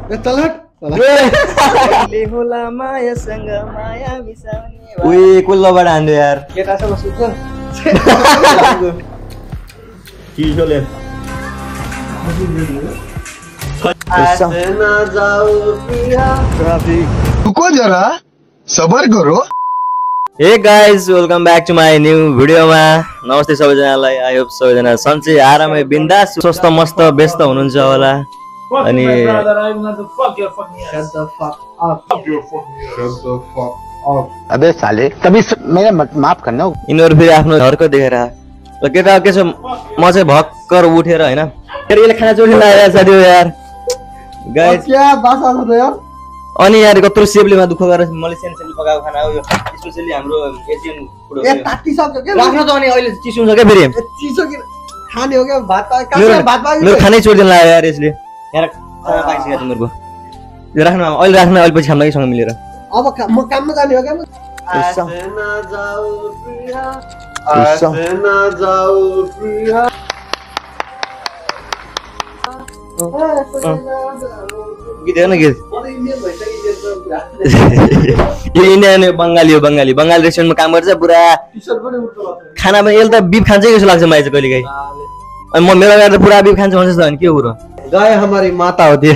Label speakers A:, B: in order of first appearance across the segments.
A: ले होला मायासँग माया मिसाउने
B: उही कुल्लोबाट हान्दियो यार
A: केटासँग सुत्छ
B: चिसोले
C: रुको जरा सबर करो
B: hey guys welcome back to my new भिडियोमा नमस्ते सबैजनालाई आई होप सबैजना सन्चै आरामै बिन्दास स्वस्थ मस्त व्यस्त हुनुहुन्छ होला अनि
C: अबे साले तभी मेरा माफ करना
B: यिनीहरू फेरि आफ्नो घरको देखेर ल केटा के छ म चाहिँ भक्कर उठेर हैन फेरि यसले खाना चोरी लाग्यो साथी यार गाइज
A: क्या बासा छ त यार
B: अनि यार कत्रो सेब्लीमा दुःख गरेर मलेसियन सेब्ली पकाएको खाना हो यो स्पेशली हाम्रो एसियन फुड हो
A: ए ताती सक्यो के
B: राख्न त अनि अहिले चिसो हुन्छ के फेरि
A: चिसो के खाने हो के भात काट्छ भात पाक्यो
B: मेरो खानै छोडिदिन लाग्यो यार यसले यार खाना पाकिसक्यो तिमीहरुको यो राख्न अहिले राख्न अहिले पछि खाना सँग मिलेर
A: अब म काममा जाने हो के
B: गीत हेर्न गीत यो इन्डियन बङ्गाली हो बङ्गाली रेस्टुरेन्टमा काम गर्छ पुरा खानामा यसले त बिफ खान्छ जस्तो लाग्छ मलाई चाहिँ कहिलेकाहीँ अनि म मेरो गाडी त पुरा बिफ खान्छ भन्छ भने के हो र
A: गाय हमारी माता होती है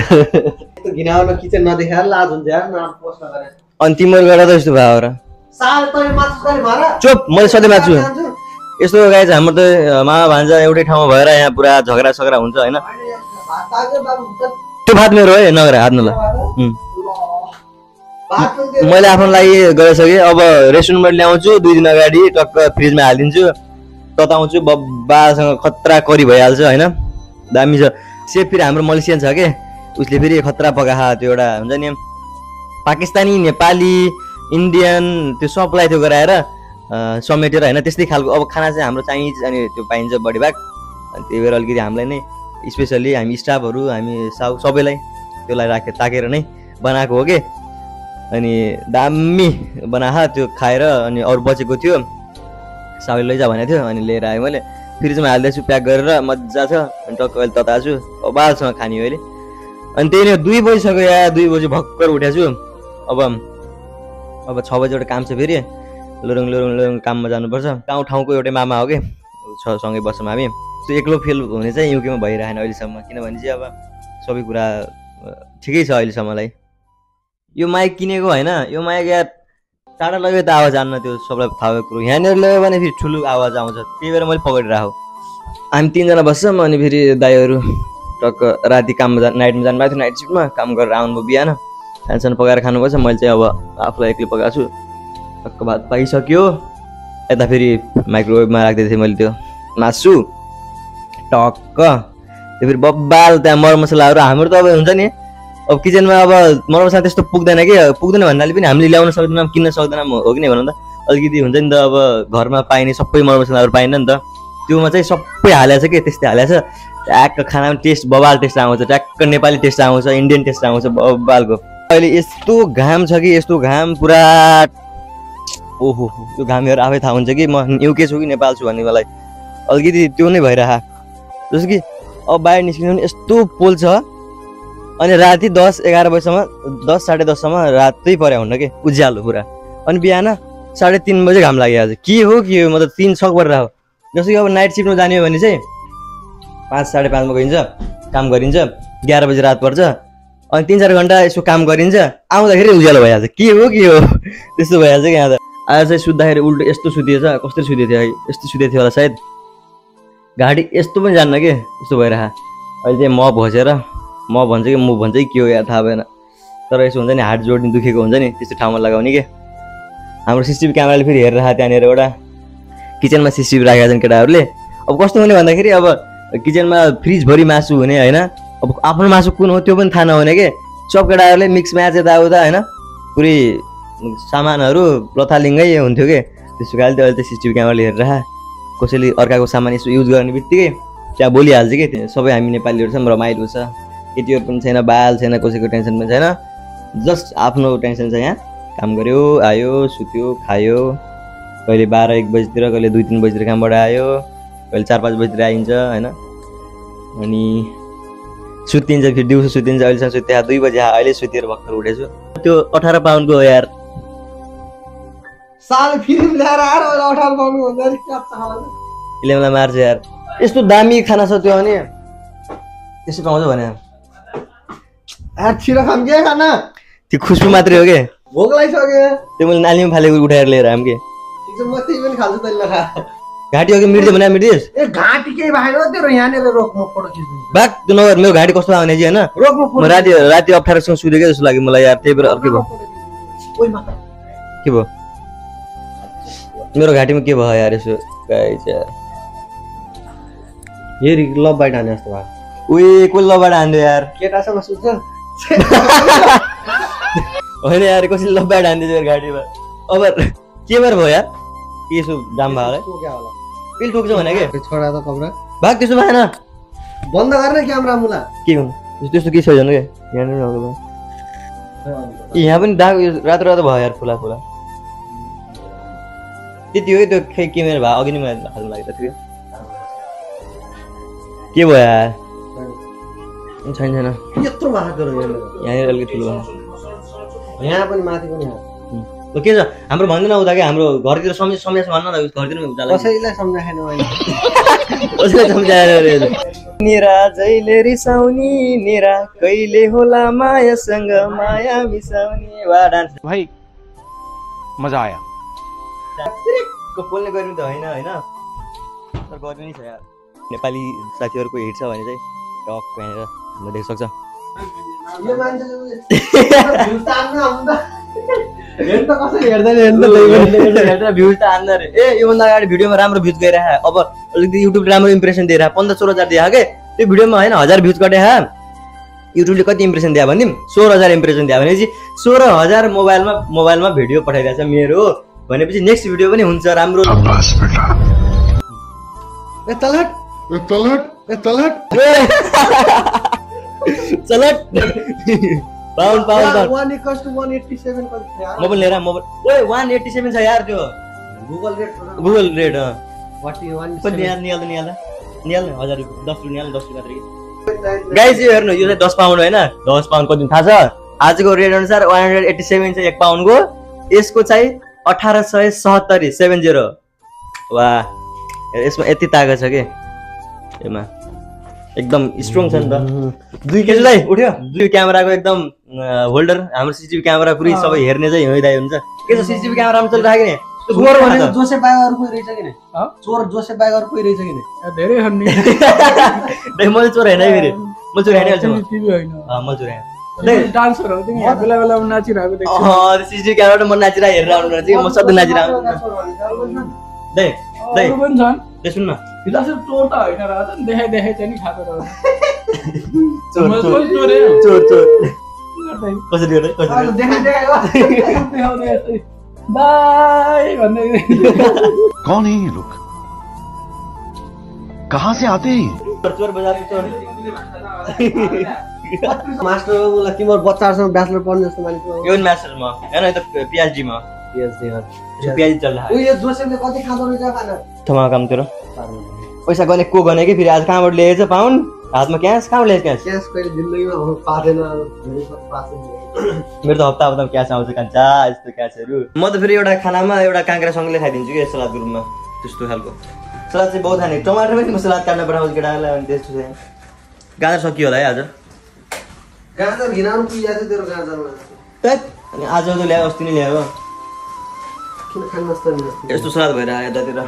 A: तो घिनाउन किचन नदेखाएर लाज हुन्छ यार नाम पोस्ट नगरे
B: अनि तिम्रो गर्दा त यस्तो भयो र
A: साल तले माछु गरे मारा
B: चुप मैले सधैँ माछु यस्तो गाई चाहिँ हाम्रो त मामा भान्जा एउटै ठाउँमा भएर यहाँ पुरा झगडा सगडा हुन्छ हैन त्यो भात मेरो है नगर हात नला मैले आफ्नो लागि गरिसकेँ अब रेस्टुरेन्टबाट ल्याउँछु 2 दिन अगाडि टक्क फ्रिजमा हालिदिन्छु तताउँछु बब्बासँग खतरा करी भइहाल्छ हैन दामी छ सेफ फेरि हाम्रो मलेसियन छ के उसले फेरि खतरा पकाहा त्यो एउटा हुन्छ नि पाकिस्तानी नेपाली इन्डियन त्यो सबलाई त्यो गराएर समेटेर हैन त्यस्तै खालको अब खाना चाहिँ हाम्रो चाइनिज अनि त्यो पाइन्छ बडी भाग अनि त्यही भएर अलिकति हामीलाई नै स्पेसली हामी स्टाफहरू हामी सबैलाई त्यसलाई ताकेर नै बनाएको हो के अनि दामी बनाहा त्यो खाएर अनि अरू बचेको थियो साउले लैजा भनेको थियो अनि लिएर आएँ मैले फ्रिजमा हाल्दैछु प्याक गरेर मजा छ अनि टक्क अहिले तताछु अबालसँग खाने हो अहिले अनि त्यही नै 2 बजीसक्यो या 2 बजी भक्कर उठेको छु अब 6 बजी एउटा काम छ फेरि लोरुङ काममा जानुपर्छ ठाउँको एउटै मामा हो कि सँगै बस्छौँ हामी त्यो एक्लो फेल हुने चाहिँ युकेमा भइरहेन अहिलेसम्म किनभने चाहिँ अब सबै कुरा ठिकै छ अहिलेसम्मलाई यो माइक किनेको होइन यो माइक या टाढा लग्यो त आवाज आन्न त्यो सबलाई थाहा भएको कुरो यहाँनिर लग्यो भने फेरि ठुलो आवाज आउँछ त्यही भएर मैले पकडेर राखेँ हामी 3 जना बस्छौँ अनि फेरि दाइहरू टक्क राति काममा नाइटमा जानुभएको थियो नाइट सिफ्टमा काम गरेर आउनुभयो बिहान खानसान पकाएर खानुपर्छ मैले चाहिँ अब आफूलाई एक्लै पकाएको छु टक्क भात पाकिसक्यो यता फेरि माइक्रोवेभमा राख्दै थिएँ मैले त्यो मासु टक्क त्यो फेरि बब्बाल त्यहाँ मरमसलाहरू हाम्रो त अब हुन्छ नि अब किचनमा अब मरमसला त्यस्तो पुग्दैन भन्नाले पनि हामीले ल्याउन सक्दैनौँ किन्न सक्दैनौँ हो कि नै भनौँ त अलिकति हुन्छ नि त अब घरमा पाइने सबै मरमसलाहरू पाइन्न नि त त्योमा चाहिँ सबै हालेको छ के त्यस्तै हालेको छ ट्याक्क खानामा टेस्ट बबाल टेस्ट आउँछ ट्याक्क नेपाली टेस्ट आउँछ इन्डियन टेस्ट आउँछ बबालको अहिले यस्तो घाम छ कि यस्तो घाम पुरा ओहो त्यो घाम हेरेर आफै थाहा हुन्छ कि म युके छु कि नेपाल छु भन्ने मलाई अलिकति त्यो नै भइरह जस्तो कि अब बाहिर निस्किनु पनि यस्तो पोल छ अनि राति 10-11 बजीसम्म 10 साढे 10 सम्म रातै पर्या हुन्न के उज्यालो पुरा अनि बिहान 3:30 बजे घाम लागिहाल्छ के हो म त 3 छक गरेर हो जस्तो कि अब नाइट सिफ्टमा जाने हो भने चाहिँ 5-5:30 मा गइन्छ काम गरिन्छ 11 बजे रात पर्छ अनि 3-4 घन्टा यसो काम गरिन्छ आउँदाखेरि उज्यालो भइहाल्छ के हो त्यस्तो भइहाल्छ कि यहाँ त आज चाहिँ सुत्दाखेरि उल्टो यस्तो सुतिएछ कस्तो सुतेको थियो यस्तो सुतेको थियो होला सायद घाँटी यस्तो पनि जान्न के यस्तो भइरह अहिले चाहिँ म भसेर म भन्छ कि म भन्छ कि के हो यार थाहा भएन तर यसो हुन्छ नि हात जोड्ने दुखेको हुन्छ नि त्यस्तो ठाउँमा लगाउने के हाम्रो सिसिटिभी क्यामेराले फेरि हेरेर त्यहाँनिर एउटा किचनमा सिसिटिभी राखेका छन् केटाहरूले अब कस्तो हुने भन्दाखेरि अब किचनमा फ्रिजभरि मासु हुने होइन अब आफ्नो मासु कुन हो त्यो पनि थाहा नहुने के सब केटाहरूले मिक्स म्याच यताउता होइन पुरै सामानहरू लथालिङ्गै हुन्थ्यो कि त्यसो काले त अहिले त सिसिटिभी क्यामेराले हेरेर कसैले अर्काको सामान यसो युज गर्ने बित्तिकै त्यहाँ बोलिहाल्छ कि सबै हामी नेपालीहरू छौँ रमाइलो छ केटीहरू पनि छैन बाल छैन कसैको टेन्सन पनि छैन जस्ट आफ्नो टेन्सन छ यहाँ काम गर्यो आयो सुत्यो खायो कहिले 12-1 बजीतिर कहिले 2-3 बजीतिर कामबाट आयो कहिले 4-5 बजीतिर आइन्छ हैन अनि सुतिन्छ फेरि दिउँसो सुतिन्छ अहिलेसम्म सुते 2 बजे अहिले सुतेर भर्खर उठेछु त्यो 18 पाउन्डको हो यार
A: साल फिल्म ल्याएर आएर 18 पाउन्ड भन्दा क्या चाहला
B: इलेमलाई मार्छ यार यस्तो दामी खाना छ त्यो अनि त्यसो पाउँछ भने
A: यार छिरा खाम के खाना
B: त्यो खुसबु मात्रै हो के
A: भोक लागिसक्यो
B: त्यो मैले नालीमा फालेको उठाएर लिएर आम के
A: ठिक छ म त्यही पनि खान्छु तैले नखा
B: घाँटी हो कि मिर्छ भने मिर्दिस
A: ए घाँटी के भएन त्यो यहाँनेर रोक म फोटो खिच्छु
B: बाक त्यो नगर मेरो घाँटी कस्तो आउने जी हैन
A: रोक म
B: म राति अप्ठ्यारोसँग सुतेको जस्तो लाग्यो मलाई यार त्यही भएर अर्कै भयो
A: ओइ माता
B: के भयो मेरो घाँटीमा के भयो यार यसो गाइस यार
A: हेरी लभ बाइट हाने जस्तो भयो
B: उही कोही लबाट हान्दियो यार
A: केटासँग सुत्छ
B: होइन यार कसैले लबाट हान्दियो यार घाँटीमा अब के भएर भयो यार के यसो जाम भयो होला
A: त्यो क्या होला
B: पिल ठोक्छ भने के
A: छोडा त कब्रा
B: भाग त्यसो भएन
A: बन्द गर्ने क्यामेरा मुला
B: के हुनु त्यस्तो के छैन के यहाँ यहाँ पनि दाग रातो रातो भयो यार फुला फुला त्यति हो त्यो खै क्यामेरा भयो अघि नै मलाई हाल्नु लागेको थियो के भयो यार छैन छैन
A: यत्रो भएको
B: यहाँनिर अलिकति ठुलो भयो
A: यहाँ पनि माथि पनि
B: के छ हाम्रो भन्दैन उता के हाम्रो घरतिर समस्या भन्न न घरतिर
A: कसैलाई सम्झाएन मैले
B: कसैलाई सम्झाएर निरा जहिले रिसाउने निरा कहिले होला मायासँग माया मिसाउने वा डान्स
C: भाई मजा आया
B: बोल्ने गर्नु त होइन होइन तर गर्नु नि छ यार नेपाली साथीहरूको हिट छ भने चाहिँ टक यहाँनिर देख्न सक्छ
A: यो मान्छेले भ्युज तान्न आउँदा हेर्न त कसरी हेर्दैन
B: भ्युज त आन्दा रे ए योभन्दा अगाडि भिडियोमा राम्रो भ्युज गइरहेको अब अलिकति युट्युब राम्रो इम्प्रेसन दिइरहेको 15-16 हजार दिएको के त्यो भिडियोमा होइन 1000 भ्युज गटे युट्युबले कति इम्प्रेसन दियो भने 16000 इम्प्रेसन दियो भनेपछि 16000 मोबाइलमा भिडियो पठाइरहेछ मेरो भनेपछि नेक्स्ट भिडियो पनि हुन्छ राम्रो
A: ए तलहट
B: चलट पाउन्ड
A: 1 = 187 कति छ यार
B: मोबाइल लिएर मोबाइल ओए 187 छ यार त्यो
A: Google rate
B: what you one पनि निहाल्दा 1000 रुपैयाँ 10 रुपैयाँ 10 रुपैयाँ गाइस यो हेर्नु यो चाहिँ 10 पाउन्ड हैन 10 पाउन्ड कति थाहा छ आजको रेट अनुसार 187 छ 1 पाउन्डको यसको चाहिँ 1870 वाह यसमा यति तागत छ के यसमा एकदम स्ट्रङ छ नि त 2 केजीलाई उठ्यो 2 क्यामेराको एकदम होल्डर हाम्रो सीसीटीभी क्यामेरा पुरै सबै हेर्ने चाहिँ हिँड्दै हुन्छ के छ सीसीटीभी क्यामेरामा चलिरहेको नि
A: चोर भनेको जोसेफ बागर कोही रहेछ किन चोर जोसेफ बागर कोही रहेछ किन
D: धेरै हन्ने
B: मैले चोर हैन फेरि म चोर हैन अल्छ
D: टिभी हैन
B: म चोर हैन
D: डान्सर हो तिमी बेला बेला नाचिरहेको देख्छु
B: सीसीटीभी क्यामेराबाट म नाचिरहेको हेरेर आउनु रहेछ म सधैँ नाचिरहेको दे
D: पनि छन्
B: दे सुन्न
D: फिलहाल चोर त हैन रहेछ देखाइ चाहिँ नि खाएको रहेछ
B: चोर कसरी गर्ने
D: देखाइ बाई भन्दै
C: कौन है ये लोग कहाँ से आते हैं
B: चोर बजारको चोर
A: मास्टर मलाई तिम्रो बच्चाहरुसँग ब्याचलर पढ्ने जस्तो मानिस हो
B: यो मास्टर म हैन यो त पीएचडी मा पीएचडी चल रहा है
A: उ यो जोसेफले कति खाँदो रहेछ खाना
B: थमा काम तेरो पैसा गने को गने कि फेरि आज कहाँबाट ल्याएछ पाउन्ड हातमा क्यास कहाँबाट ल्याएछ
A: क्यास कहिले जिन्दगीमा पादैन
B: मेरो त हप्ता क्यास आउँछ कान्छा यस्तो क्यासहरू म त फेरि एउटा खानामा एउटा काँक्रा सँगले खाइदिन्छु कि सलादको रूपमा त्यस्तो खालको सलाद चाहिँ बहुत खाने टमाटर पनि म सलाद काट्न पठाउँछु केटाहरूलाई अनि त्यस्तो चाहिँ गाजर सकियो होला है आज
A: गाजर घिनाउनु पुगिएको छ तेरो गाजरमा
B: अनि आज त ल्यायो अस्ति नै ल्यायो
A: किन खान नस्ता नि
B: यस्तो सलाद भइरहेको यतातिर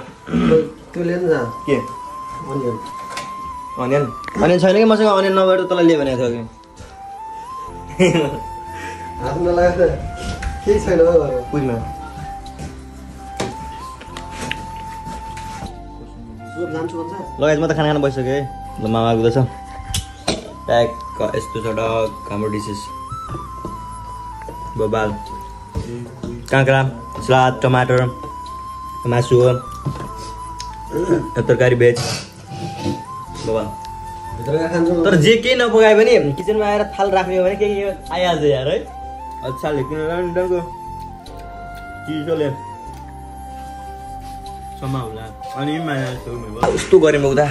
A: त्यो लिएर जा
B: के
A: अनियन
B: अनियन छैन कि मसँग अनियन नभएर तँलाई लियो भनेको थियो कि
A: हातमा लाग्यो त केही छैन हो घरमा
B: बुझ्न
A: जान्छु भन्छ
B: लगायत म त खाना खान बसिसकेँ है ल मामा आउँदैछ प्याक यस्तो छ डक हाम्रो डिसेस बबाल काँक्रा सलाद टमाटर मासु हो तरकारी भेज बबाल तर जे केही नपकाए पनि किचनमा आएर थाल राख्ने हो भने के आइहाल्छ यार है अच्छा किन डरको चिसोले सम्म होला अनि यस्तो गरेँ म उता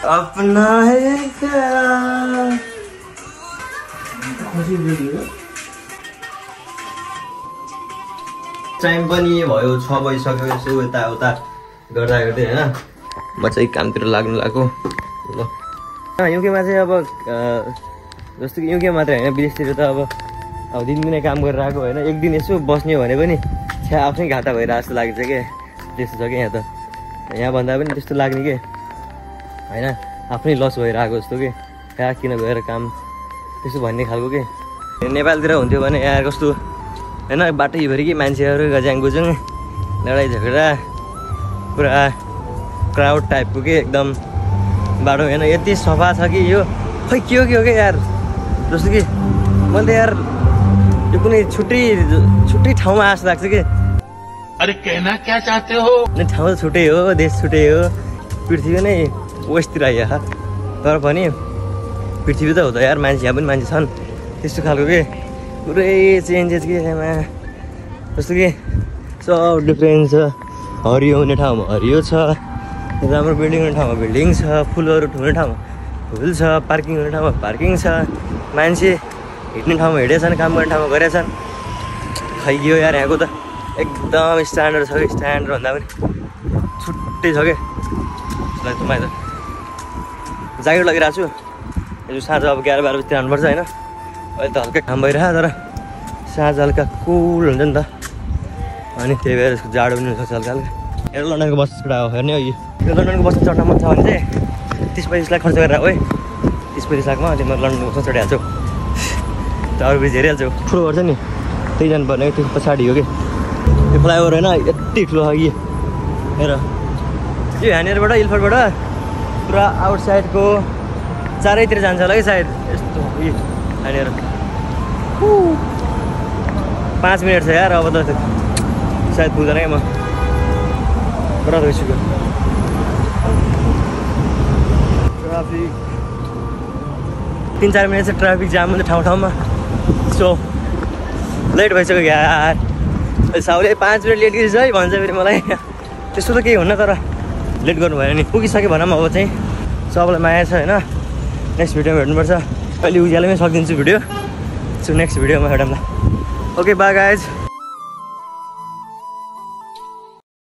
B: अपना है क्या टाइम पनि भयो 6 बजिसक्यो यसो यताउता गर्दा गर्दै होइन म चाहिँ कामतिर लाग्नु लाग्यो ल युकेमा चाहिँ अब जस्तो कि युके मात्रै होइन विदेशतिर त अब दिनदिनै काम गरेर आएको होइन एक दिन यसो बस्ने भने पनि छ्या आफ्नै घाटा भइरहेको जस्तो लाग्छ क्या त्यस्तो छ क्या यहाँ त यहाँ भन्दा पनि त्यस्तो लाग्ने के होइन आफ्नै लस भइरहेको जस्तो कि यहाँ किन गएर काम त्यस्तो भन्ने खालको के नेपालतिर हुन्थ्यो भने यहाँ कस्तो होइन बाटैभरि कि मान्छेहरू गज्याङ गुजुङ लडाइँ झगडा पुरा क्राउड टाइपको के एकदम बाटो होइन यति सफा छ कि यो खै के हो क्या यार जस्तो कि मैले त यार यो कुनै छुट्टै ठाउँमा आश लाग्छ कि
C: अरे कहना क्या चाहते हो
B: ठाउँ त छुट्टै हो देश छुट्टै हो पृथ्वी नै वेस्टतिर आइया तर पनि पृथ्वी त हो त यार मान्छे यहाँ पनि मान्छे छन् त्यस्तो खालको के पुरै चेन्जेस के यसमा जस्तो कि सब डिफ्रेन्स छ हरियो हुने ठाउँमा हरियो छ राम्रो बिल्डिङ हुने ठाउँमा बिल्डिङ छ फुलहरू हुने ठाउँमा फुल छ पार्किङ हुने ठाउँमा पार्किङ छ मान्छे हिँड्ने ठाउँमा हिँडेछन् काम गर्ने ठाउँमा गरेछन् खै यो यार यहाँको त एकदम स्ट्यान्डर्ड छ कि स्ट्यान्डर्ड भन्दा पनि छुट्टै छ क्या मलाई त जागिर लगिरहेको छु यो साँझ अब 11-12 बजीतिर हान्नुपर्छ होइन अहिले त हल्का काम भइरहेको तर साँझ हल्का कुल हुन्छ नि त अनि त्यही भएर यसको जाडो पनि हुनसक्छ हल्का हल्का हेर लन्डनको बस एउटा हो हेर्ने अघि यो लन्डनको बसमा चढ्न मन छ भने चाहिँ 30-35 लाख खर्च गरेर है 30-35 लाखमा अनि म लन्डनको बसमा चढिहाल्छु त अरू बिच हेरिहाल्छु ठुलो गर्छ नि त्यही जानुपर्ने त्यो पछाडि हो कि यो फ्लाइओभर होइन यति ठुलो छ कि हेर यो यहाँनिरबाट इल्फोर्डबाट पुरा आउटसाइडको चारैतिर जान्छ होला कि सायद यस्तो यहाँनिर 5 मिनट छ यार अब त सायद पुग्दैन क्या म पुरा गइसक्यो ट्राफिक 3-4 मिनट चाहिँ ट्राफिक जाम हुन्छ ठाउँमा सो लेट भइसक्यो यार साउले 5 मिनट लेट गरिस् है भन्छ फेरि मलाई त्यस्तो त केही हुन्न तर लेट गर्नु भएन नि पुगिसक्यो भनौँ अब चाहिँ सबलाई माया छ होइन नेक्स्ट भिडियोमा भेट्नुपर्छ अहिले उज्यालोमै सकिदिन्छु भिडियो सो नेक्स्ट भिडियोमा भेटौँला ओके बाई गाइज